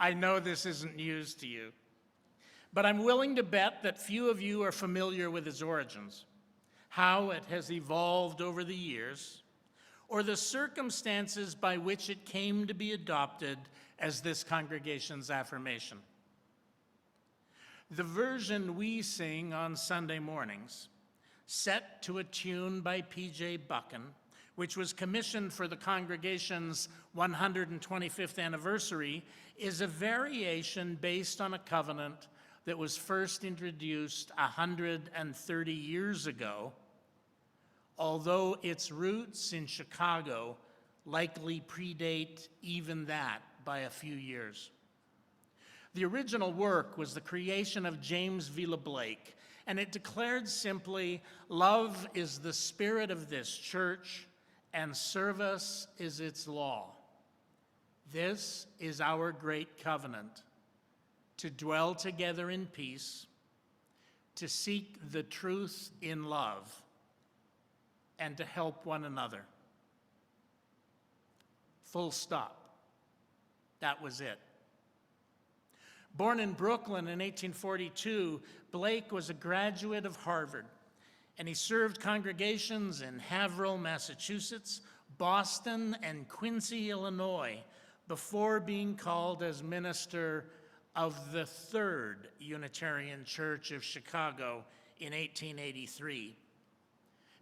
I know this isn't news to you, but I'm willing to bet that few of you are familiar with its origins, how it has evolved over the years, or the circumstances by which it came to be adopted as this congregation's affirmation. The version we sing on Sunday mornings, set to a tune by P.J. Buchan, which was commissioned for the congregation's 125th anniversary, is a variation based on a covenant that was first introduced 130 years ago, although its roots in Chicago likely predate even that by a few years. The original work was the creation of James Vila Blake, and it declared simply, "Love is the spirit of this church, and service is its law. This is our great covenant, to dwell together in peace, to seek the truth in love, and to help one another." Full stop. That was it. Born in Brooklyn in 1842, Blake was a graduate of Harvard, and he served congregations in Haverhill, Massachusetts, Boston, and Quincy, Illinois, before being called as minister of the Third Unitarian Church of Chicago in 1883.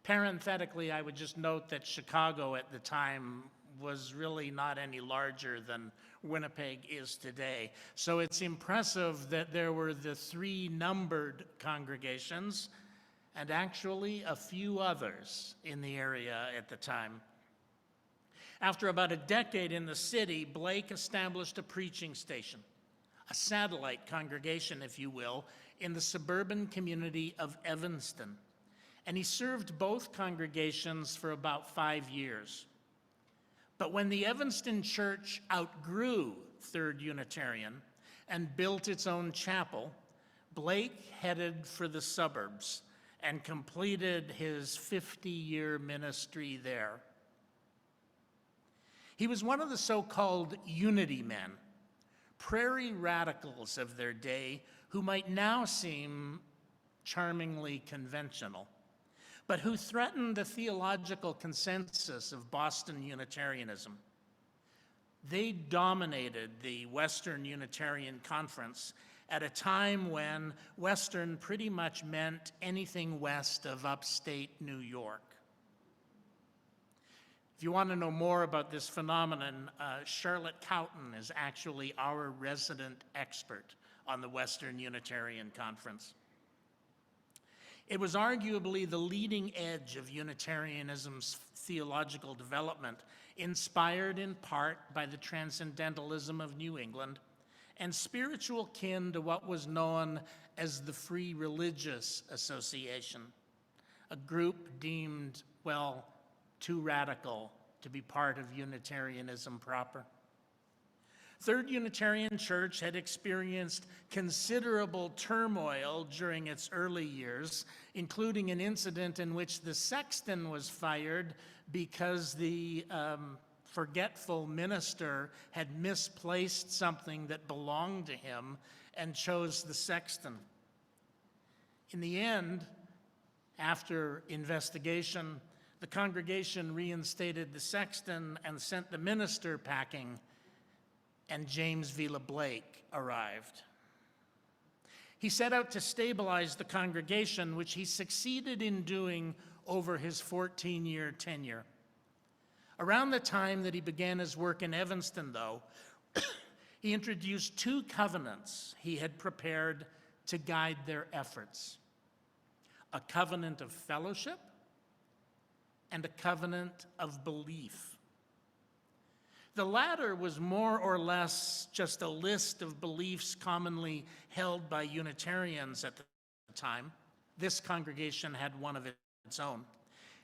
Parenthetically, I would just note that Chicago at the time was really not any larger than Winnipeg is today. So it's impressive that there were the three numbered congregations and actually a few others in the area at the time. After about a decade in the city, Blake established a preaching station, a satellite congregation, if you will, in the suburban community of Evanston. And he served both congregations for about 5 years. But when the Evanston church outgrew Third Unitarian and built its own chapel, Blake headed for the suburbs and completed his 50-year ministry there. He was one of the so-called unity men, prairie radicals of their day who might now seem charmingly conventional, but who threatened the theological consensus of Boston Unitarianism. They dominated the Western Unitarian Conference at a time when Western pretty much meant anything west of upstate New York. If you want to know more about this phenomenon, Charlotte Cowton is actually our resident expert on the Western Unitarian Conference. It was arguably the leading edge of Unitarianism's theological development, inspired in part by the transcendentalism of New England and spiritual kin to what was known as the Free Religious Association, a group deemed, well, too radical to be part of Unitarianism proper. Third Unitarian Church had experienced considerable turmoil during its early years, including an incident in which the sexton was fired because the forgetful minister had misplaced something that belonged to him and chose the sexton. In the end, after investigation, the congregation reinstated the sexton and sent the minister packing, and James Vila Blake arrived. He set out to stabilize the congregation, which he succeeded in doing over his 14-year tenure. Around the time that he began his work in Evanston, though, he introduced two covenants he had prepared to guide their efforts: a covenant of fellowship and a covenant of belief. The latter was more or less just a list of beliefs commonly held by Unitarians at the time. This congregation had one of its own.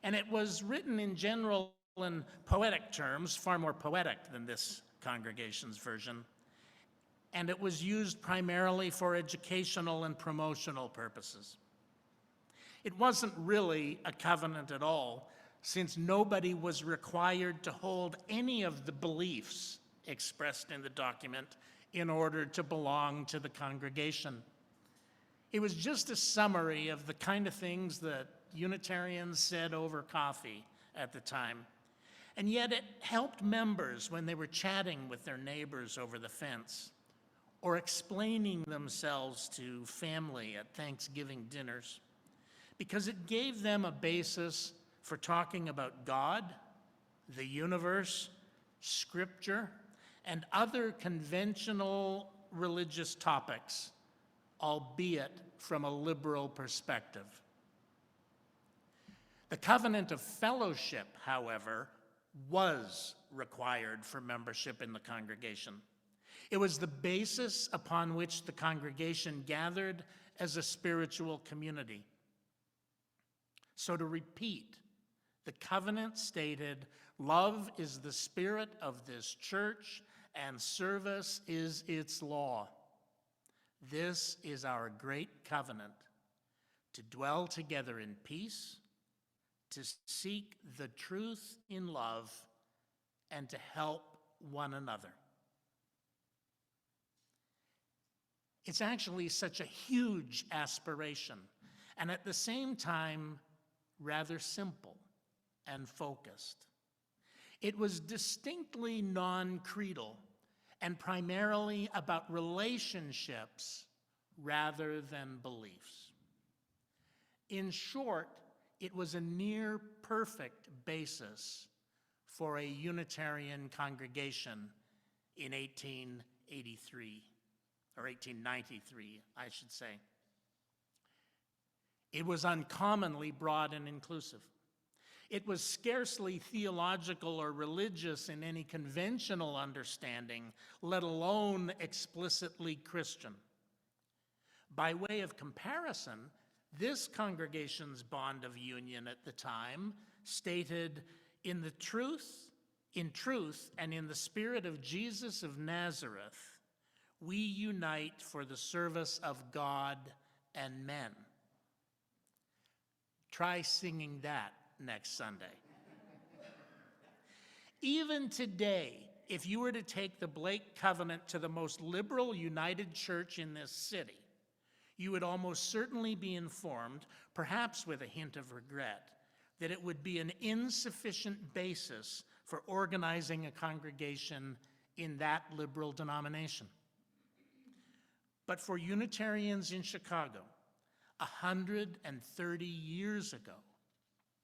And it was written in general and poetic terms, far more poetic than this congregation's version. And it was used primarily for educational and promotional purposes. It wasn't really a covenant at all, since nobody was required to hold any of the beliefs expressed in the document in order to belong to the congregation. It was just a summary of the kind of things that Unitarians said over coffee at the time. And yet it helped members when they were chatting with their neighbors over the fence or explaining themselves to family at Thanksgiving dinners, because it gave them a basis for talking about God, the universe, Scripture, and other conventional religious topics, albeit from a liberal perspective. The covenant of fellowship, however, was required for membership in the congregation. It was the basis upon which the congregation gathered as a spiritual community. So to repeat, the covenant stated, "Love is the spirit of this church, and service is its law. This is our great covenant, to dwell together in peace, to seek the truth in love, and to help one another." It's actually such a huge aspiration, and at the same time, rather simple and focused. It was distinctly non-creedal and primarily about relationships rather than beliefs. In short, it was a near perfect basis for a Unitarian congregation in 1883, or 1893, I should say. It was uncommonly broad and inclusive. It was scarcely theological or religious in any conventional understanding, let alone explicitly Christian. By way of comparison, this congregation's bond of union at the time stated, in truth and in the spirit of Jesus of Nazareth, we unite for the service of God and men. Try singing that next Sunday. Even today, if you were to take the Blake Covenant to the most liberal United Church in this city, you would almost certainly be informed, perhaps with a hint of regret, that it would be an insufficient basis for organizing a congregation in that liberal denomination. But for Unitarians in Chicago, 130 years ago,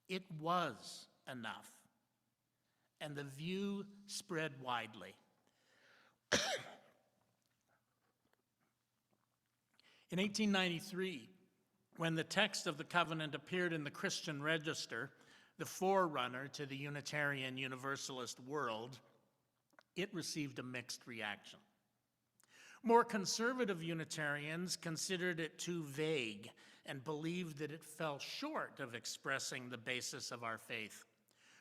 it was enough, and the view spread widely. In 1893, when the text of the covenant appeared in the Christian Register, the forerunner to the Unitarian Universalist world, it received a mixed reaction. More conservative Unitarians considered it too vague and believed that it fell short of expressing the basis of our faith,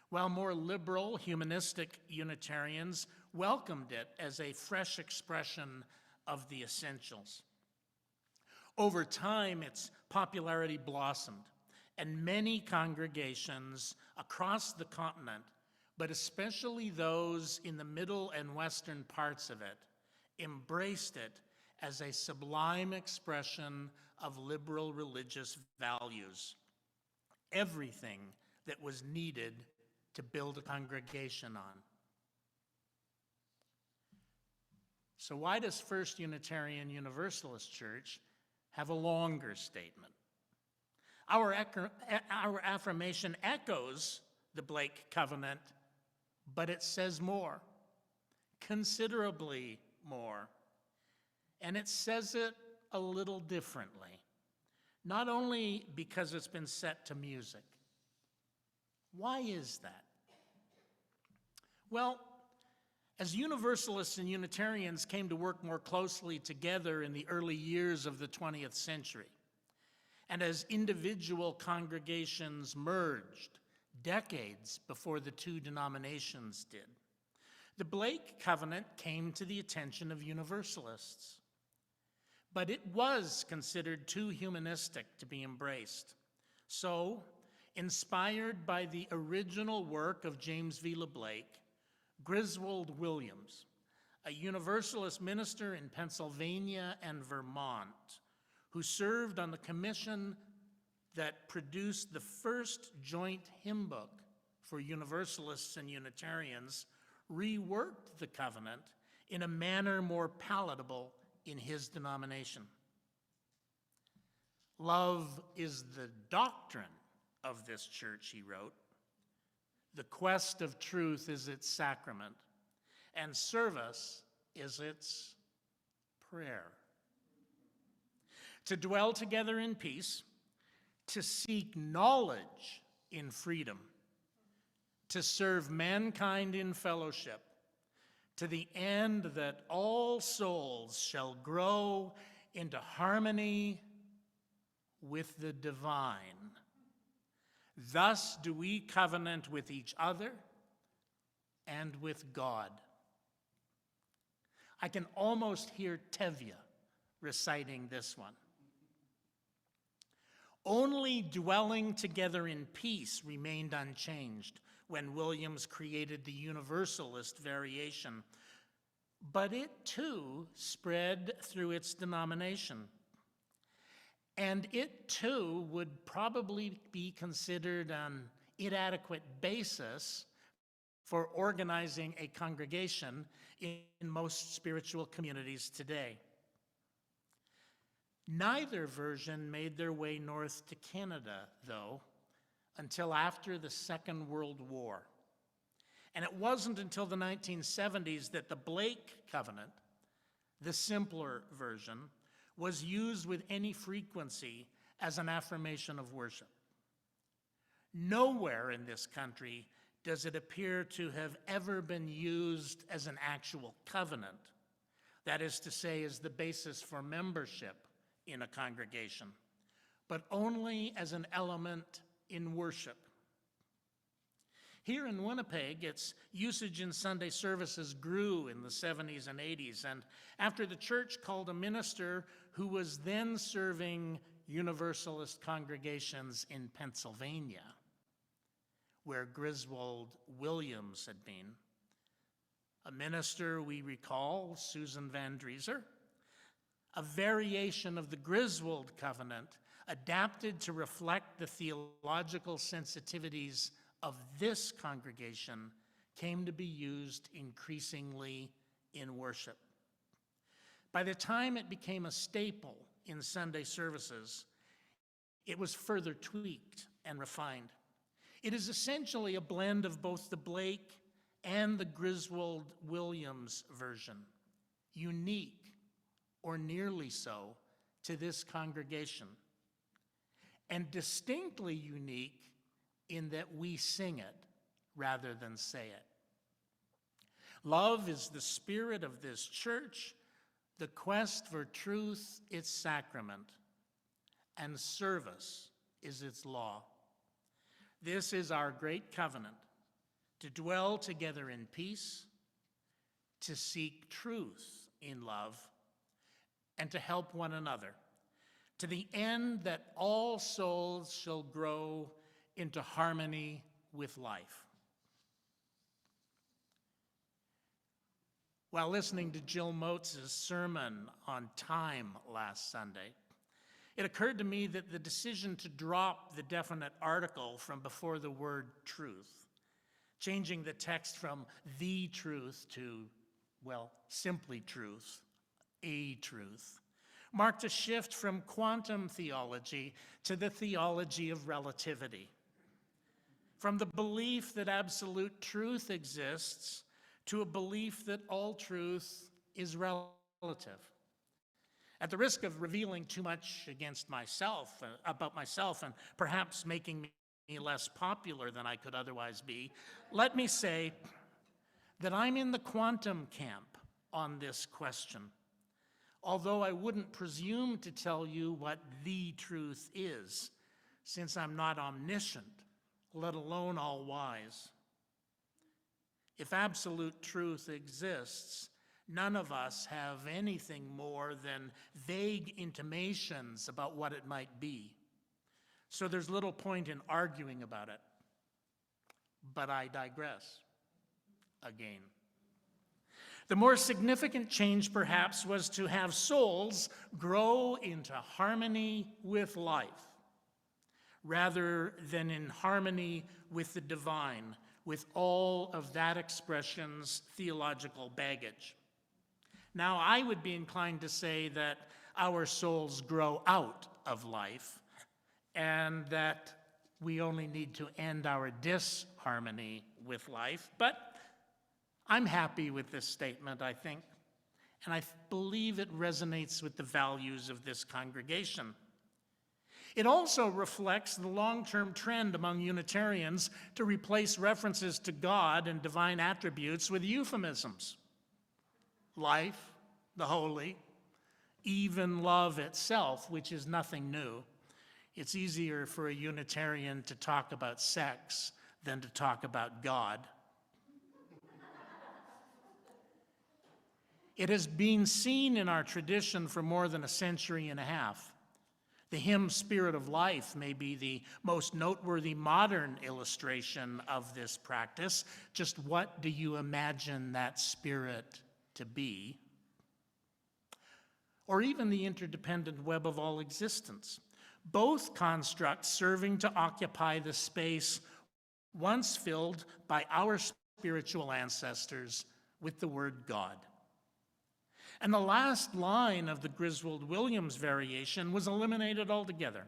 while more liberal, humanistic Unitarians welcomed it as a fresh expression of the essentials. Over time, its popularity blossomed, and many congregations across the continent, but especially those in the middle and western parts of it, embraced it as a sublime expression of liberal religious values, everything that was needed to build a congregation on. So why does First Unitarian Universalist Church have a longer statement? Our affirmation echoes the Blake Covenant, but it says more, considerably more. And it says it a little differently, not only because it's been set to music. Why is that? Well, as Universalists and Unitarians came to work more closely together in the early years of the 20th century, and as individual congregations merged decades before the two denominations did, the Blake Covenant came to the attention of Universalists. But it was considered too humanistic to be embraced. So, inspired by the original work of James V. LeBlake, Griswold Williams, a Universalist minister in Pennsylvania and Vermont, who served on the commission that produced the first joint hymn book for Universalists and Unitarians, reworked the covenant in a manner more palatable in his denomination. Love is the doctrine of this church, he wrote. The quest of truth is its sacrament, and service is its prayer. To dwell together in peace, to seek knowledge in freedom, to serve mankind in fellowship, to the end that all souls shall grow into harmony with the divine. Thus do we covenant with each other and with God. I can almost hear Tevye reciting this one. Only dwelling together in peace remained unchanged when Williams created the Universalist variation, but it too spread through its denomination. And it too would probably be considered an inadequate basis for organizing a congregation in most spiritual communities today. Neither version made their way north to Canada, though, until after the Second World War. And it wasn't until the 1970s that the Blake Covenant, the simpler version, was used with any frequency as an affirmation of worship. Nowhere in this country does it appear to have ever been used as an actual covenant, that is to say, as the basis for membership in a congregation, but only as an element in worship. Here in Winnipeg, its usage in Sunday services grew in the 70s and 80s, and after the church called a minister who was then serving Universalist congregations in Pennsylvania, where Griswold Williams had been, a minister we recall, Susan Van Drieser, a variation of the Griswold covenant adapted to reflect the theological sensitivities of this congregation came to be used increasingly in worship. By the time it became a staple in Sunday services, it was further tweaked and refined. It is essentially a blend of both the Blake and the Griswold Williams version, unique, or nearly so, to this congregation, and distinctly unique in that we sing it rather than say it. Love is the spirit of this church, the quest for truth its sacrament, and service is its law. This is our great covenant, to dwell together in peace, to seek truth in love, and to help one another, to the end that all souls shall grow into harmony with life. While listening to Jill Motz's sermon on time last Sunday, it occurred to me that the decision to drop the definite article from before the word truth, changing the text from the truth to, well, simply truth, a truth, marked a shift from quantum theology to the theology of relativity, from the belief that absolute truth exists to a belief that all truth is relative. At the risk of revealing too much about myself, and perhaps making me less popular than I could otherwise be, let me say that I'm in the quantum camp on this question, although I wouldn't presume to tell you what the truth is, since I'm not omniscient, let alone all-wise. If absolute truth exists, none of us have anything more than vague intimations about what it might be. So there's little point in arguing about it. But I digress again. The more significant change, perhaps, was to have souls grow into harmony with life, rather than in harmony with the divine, with all of that expression's theological baggage. Now, I would be inclined to say that our souls grow out of life, and that we only need to end our disharmony with life, but I'm happy with this statement, I think, and I believe it resonates with the values of this congregation. It also reflects the long-term trend among Unitarians to replace references to God and divine attributes with euphemisms. Life, the holy, even love itself, which is nothing new. It's easier for a Unitarian to talk about sex than to talk about God. It has been seen in our tradition for more than a century and a half. The hymn Spirit of Life may be the most noteworthy modern illustration of this practice. Just what do you imagine that spirit to be? Or even the interdependent web of all existence. Both constructs serving to occupy the space once filled by our spiritual ancestors with the word God. And the last line of the Griswold-Williams variation was eliminated altogether,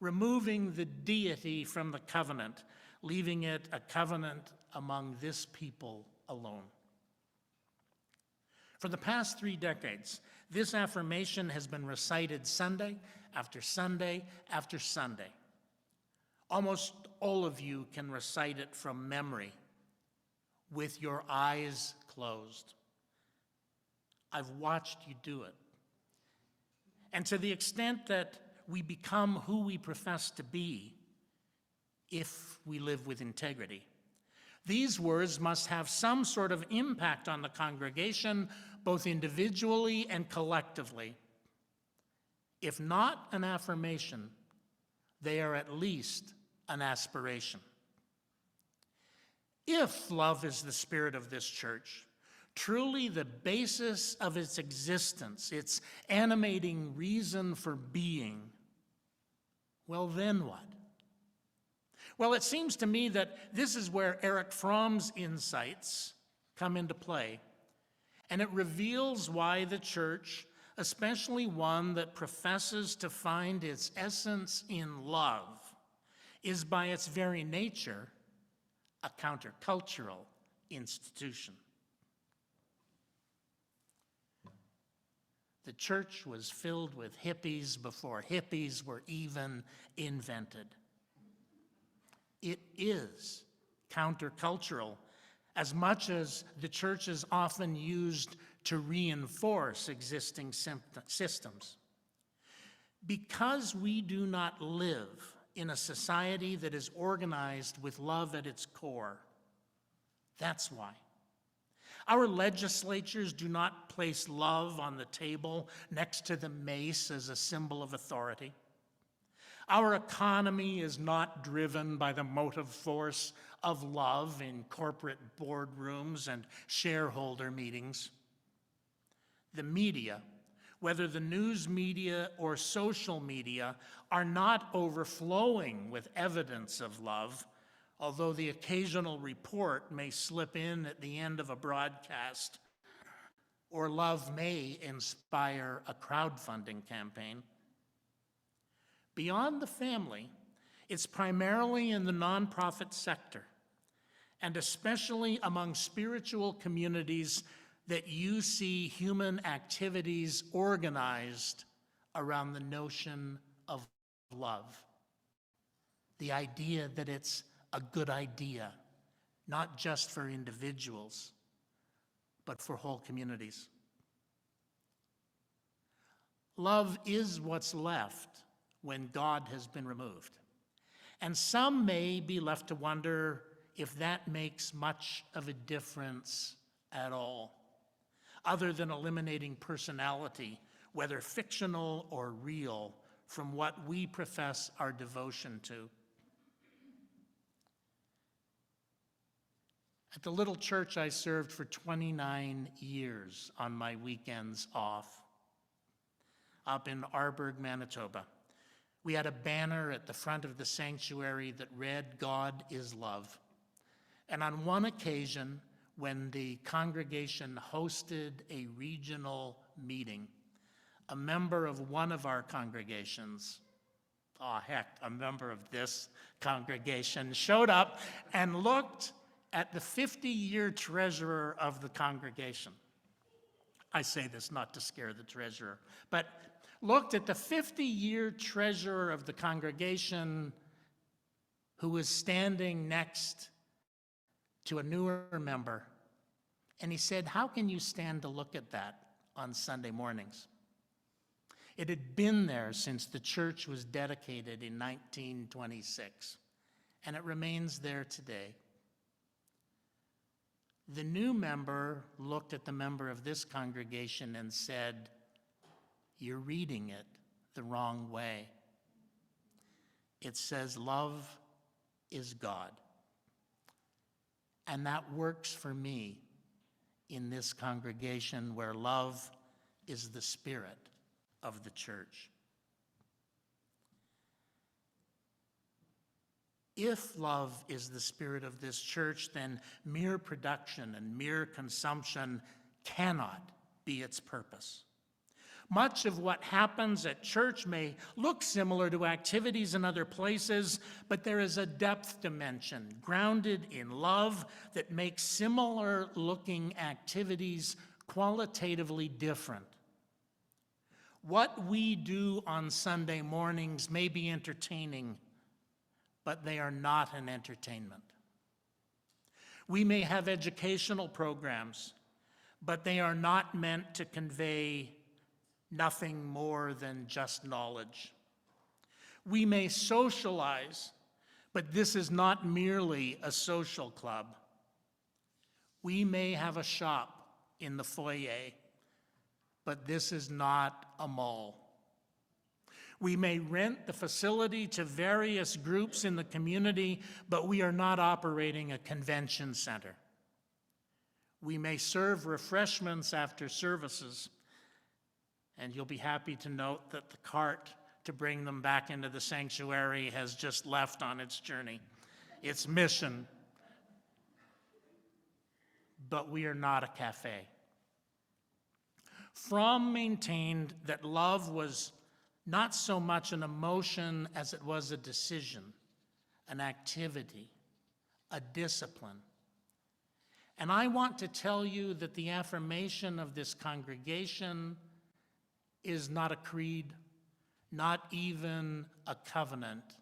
removing the deity from the covenant, leaving it a covenant among this people alone. For the past 3 decades, this affirmation has been recited Sunday after Sunday after Sunday. Almost all of you can recite it from memory with your eyes closed. I've watched you do it. And to the extent that we become who we profess to be, if we live with integrity, these words must have some sort of impact on the congregation, both individually and collectively. If not an affirmation, they are at least an aspiration. If love is the spirit of this church, truly the basis of its existence, its animating reason for being, well, then what? Well, it seems to me that this is where Erich Fromm's insights come into play, and it reveals why the church, especially one that professes to find its essence in love, is by its very nature a countercultural institution. The church was filled with hippies before hippies were even invented. It is countercultural as much as the church is often used to reinforce existing systems. Because we do not live in a society that is organized with love at its core, that's why. Our legislatures do not place love on the table next to the mace as a symbol of authority. Our economy is not driven by the motive force of love in corporate boardrooms and shareholder meetings. The media, whether the news media or social media, are not overflowing with evidence of love, although the occasional report may slip in at the end of a broadcast, or love may inspire a crowdfunding campaign. Beyond the family, it's primarily in the nonprofit sector, and especially among spiritual communities, that you see human activities organized around the notion of love. The idea that it's a good idea, not just for individuals, but for whole communities. Love is what's left when God has been removed. And some may be left to wonder if that makes much of a difference at all, other than eliminating personality, whether fictional or real, from what we profess our devotion to. At the little church I served for 29 years on my weekends off, up in Arborg, Manitoba, we had a banner at the front of the sanctuary that read, "God is love." And on one occasion, when the congregation hosted a regional meeting, a member of one of our congregations, a member of this congregation, showed up and looked at the 50-year treasurer of the congregation. I say this not to scare the treasurer, but looked at the 50-year treasurer of the congregation who was standing next to a newer member, and he said, "How can you stand to look at that on Sunday mornings?" It had been there since the church was dedicated in 1926, and it remains there today. The new member looked at the member of this congregation and said, "You're reading it the wrong way. It says love is God." And that works for me in this congregation where love is the spirit of the church. If love is the spirit of this church, then mere production and mere consumption cannot be its purpose. Much of what happens at church may look similar to activities in other places, but there is a depth dimension grounded in love that makes similar-looking activities qualitatively different. What we do on Sunday mornings may be entertaining, but they are not an entertainment. We may have educational programs, but they are not meant to convey nothing more than just knowledge. We may socialize, but this is not merely a social club. We may have a shop in the foyer, but this is not a mall. We may rent the facility to various groups in the community, but we are not operating a convention center. We may serve refreshments after services, and you'll be happy to note that the cart to bring them back into the sanctuary has just left on its journey, its mission. But we are not a cafe. Fromm maintained that love was not so much an emotion as it was a decision, an activity, a discipline. And I want to tell you that the affirmation of this congregation is not a creed, not even a covenant,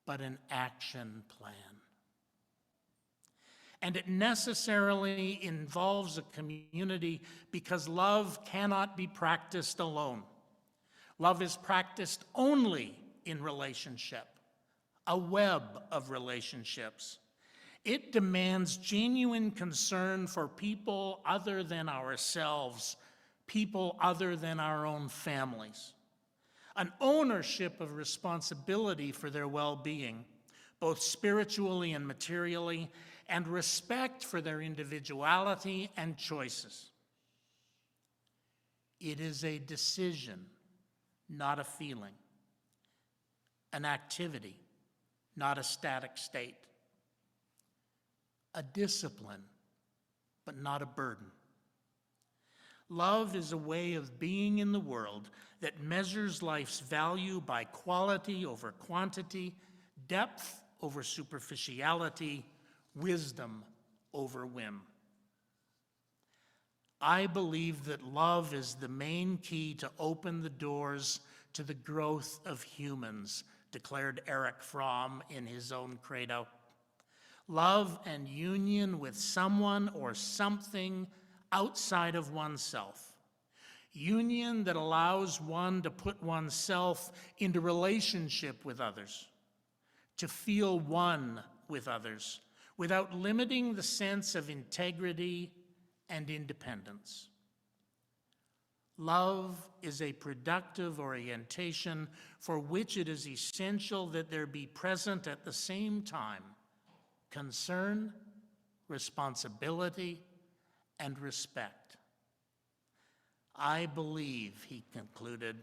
but an action plan. And it necessarily involves a community because love cannot be practiced alone. Love is practiced only in relationship, a web of relationships. It demands genuine concern for people other than ourselves, people other than our own families, an ownership of responsibility for their well-being, both spiritually and materially, and respect for their individuality and choices. It is a decision, not a feeling, an activity, not a static state, a discipline, but not a burden. Love is a way of being in the world that measures life's value by quality over quantity, depth over superficiality, wisdom over whim. I believe that love is the main key to open the doors to the growth of humans, declared Erich Fromm in his own credo. Love and union with someone or something outside of oneself. Union that allows one to put oneself into relationship with others, to feel one with others, without limiting the sense of integrity and independence. Love is a productive orientation for which it is essential that there be present at the same time concern, responsibility, and respect. I believe, he concluded,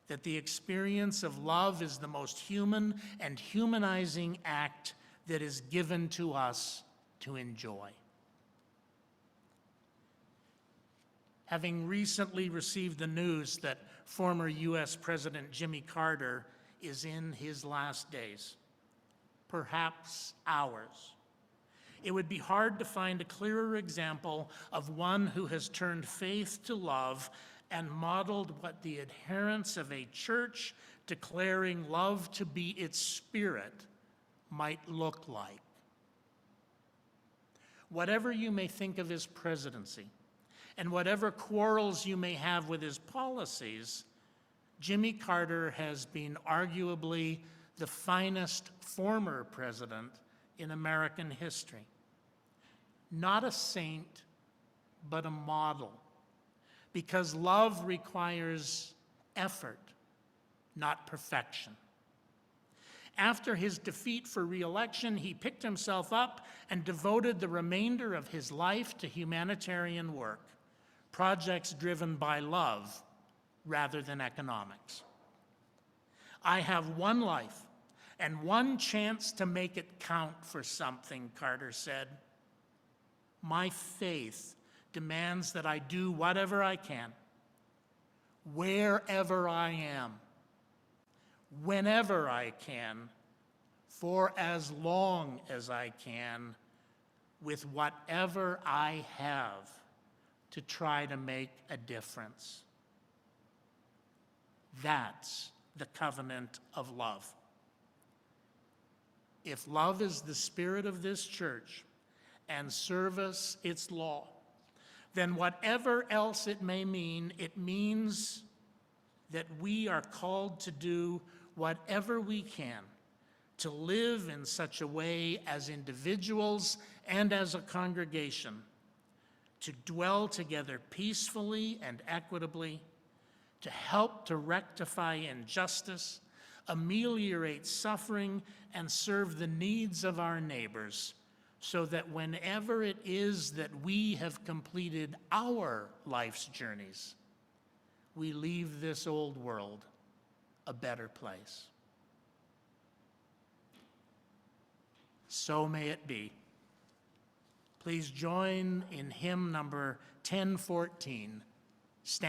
that the experience of love is the most human and humanizing act that is given to us to enjoy. Having recently received the news that former U.S. President Jimmy Carter is in his last days, perhaps hours, it would be hard to find a clearer example of one who has turned faith to love and modeled what the adherents of a church declaring love to be its spirit might look like. Whatever you may think of his presidency, and whatever quarrels you may have with his policies, Jimmy Carter has been arguably the finest former president in American history. Not a saint, but a model, because love requires effort, not perfection. After his defeat for re-election, he picked himself up and devoted the remainder of his life to humanitarian work, projects driven by love rather than economics. I have one life and one chance to make it count for something, Carter said. My faith demands that I do whatever I can, wherever I am, whenever I can, for as long as I can, with whatever I have, to try to make a difference. That's the covenant of love. If love is the spirit of this church and service its law, then whatever else it may mean, it means that we are called to do whatever we can to live in such a way as individuals and as a congregation, to dwell together peacefully and equitably, to help to rectify injustice, ameliorate suffering, and serve the needs of our neighbors, so that whenever it is that we have completed our life's journeys, we leave this old world a better place. So may it be. Please join in hymn number 1014, Stand